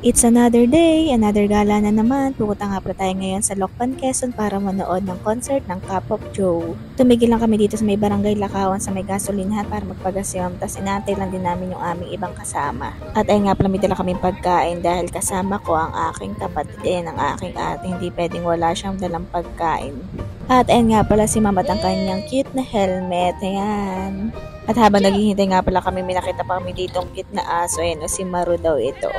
It's another day, another gala na naman. Pupunta nga pala tayo ngayon sa Lokban, Quezon para manood ng concert ng K-pop Joe. Tumigil lang kami dito sa may barangay Lakawan sa may gasolinahan para magpagasyam. Tapos inantay lang din namin yung aming ibang kasama. At ay nga pala may dala kaming pagkain dahil kasama ko ang aking kapatid, ang aking ate. Hindi pwedeng wala siyang dalang pagkain. At ayun nga pala si Mama at ang kanyang cute na helmet. Ayan. At habang naghihintay nga pala kami, may nakita pa kami ditong cute na aso. Ayan, si Maru daw ito.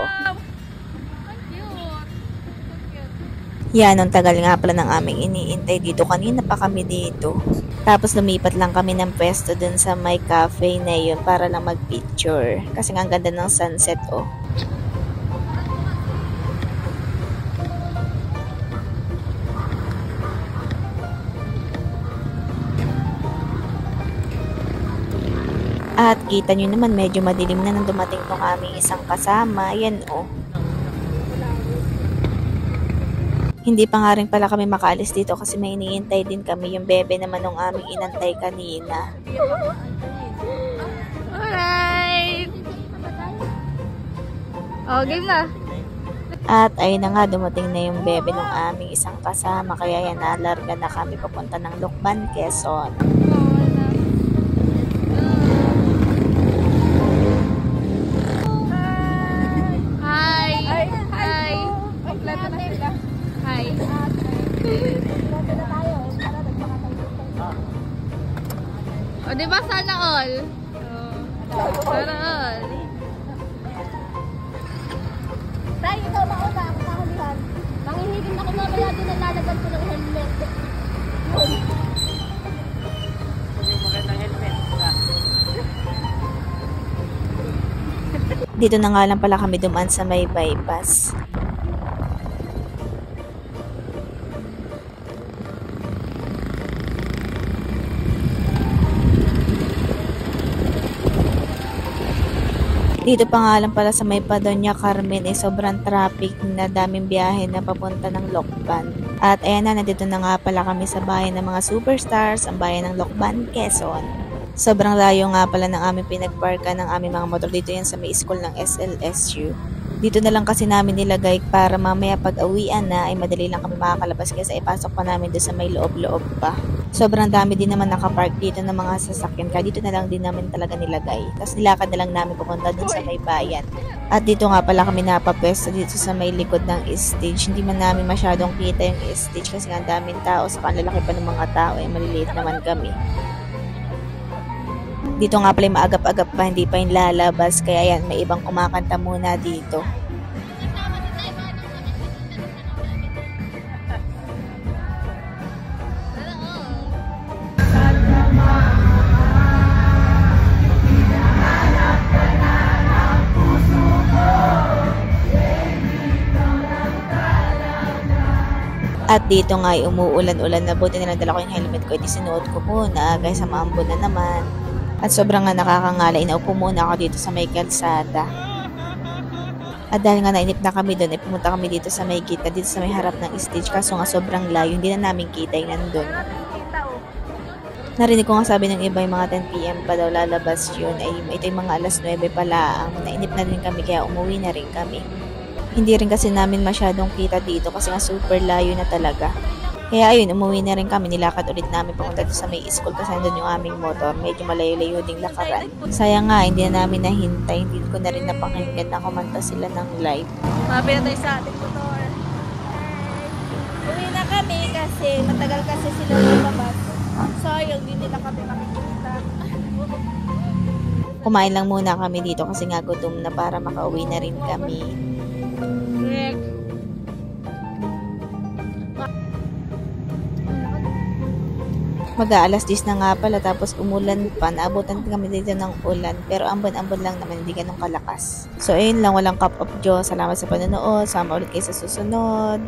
Yan, ang tagal nga pala ng aming iniintay dito. Kanina pa kami dito. Tapos lumipat lang kami ng pwesto dun sa may cafe na yun para lang mag-picture. Kasi nga ang ganda ng sunset, oh. At kita nyo naman, medyo madilim na nang dumating tong aming isang kasama. Yan, oh. Hindi pa nga rin pala kami makaalis dito kasi may iniintay din kami. Yung bebe naman ng aming inantay kanina. Alright! Oh, game na! At ayun na nga, dumating na yung bebe ng aming isang kasama. Kaya yan, nalarga na kami papunta ng Lokban, Quezon. O, diba sana all? Sana all. Tayo, ikaw mauna, ako kahulihan. Mangihigin ako mamaya doon na lalagyan ko ng helmet. Yun. Yung magandang helmet. Dito na nga lang pala kami dumaan sa may bypass. Dito pa nga lang pala sa may Doña Carmen sobrang traffic na daming biyahe na papunta ng Lokban. At ayan na, nandito na nga pala kami sa bayan ng mga superstars, ang bayan ng Lokban, Quezon. Sobrang layo nga pala ng aming pinagparka ng aming mga motor. Dito yan sa may school ng SLSU. Dito na lang kasi namin nilagay para mamaya pag awian na ay madali lang kami makakalabas kasi ipasok pa namin doon sa may loob-loob pa. Sobrang dami din naman nakapark dito ng mga sasakyan kaya dito na lang din namin talaga nilagay. Tapos nilakad na lang namin pupunta doon sa may bayan. At dito nga pala kami napapwesto dito sa may likod ng stage. Hindi man namin masyadong kita yung stage kasi nga daming tao sa kanlalaki pa ng mga tao ay maliliit naman kami. Dito nga pala maagap-agap pa, hindi pa yung lalabas. Kaya yan, may ibang kumakanta muna dito. At dito nga ay umuulan-ulan na, buti na lang dala ko yung helmet ko, sinuot ko muna kaysa maambon na naman. At sobrang nga nakakangala, inaupo muna ako dito sa may kalsada. At dahil nga nainip na kami doon, ay pumunta kami dito sa may gitna, dito sa may harap ng stage. Kaso nga sobrang layo, hindi na namin kita yung nandun. Narinig ko nga sabi ng iba yung mga 10 PM pa daw lalabas yun. Ay ito yung mga alas 9 pala. Ang nainip na din kami kaya umuwi na rin kami. Hindi rin kasi namin masyadong kita dito kasi nga super layo na talaga. Kaya ayun, umuwi na rin kami, nilakad ulit namin papunta sa may school kasi nandun yung aming motor. Medyo malayo-layo ding lakaran. Sayang nga, hindi na namin nahintay. Hindi ko na rin napakinggan na kumanta sila ng live. Mabi na tayo sa ating motor. Uwi na kami kasi matagal kasi sila lumabas. Sayang, hindi nila kami makikita. Kumain lang muna kami dito kasi nga gutom na para makauwi na rin kami. Mag-aalas 10 na nga pala tapos umulan pa. Naabutan kami dito ng ulan pero ambon-ambon lang naman, hindi ganun kalakas. So ayun lang, walang K-pop Joe. Salamat sa panonood. Sama ulit kayo sa susunod.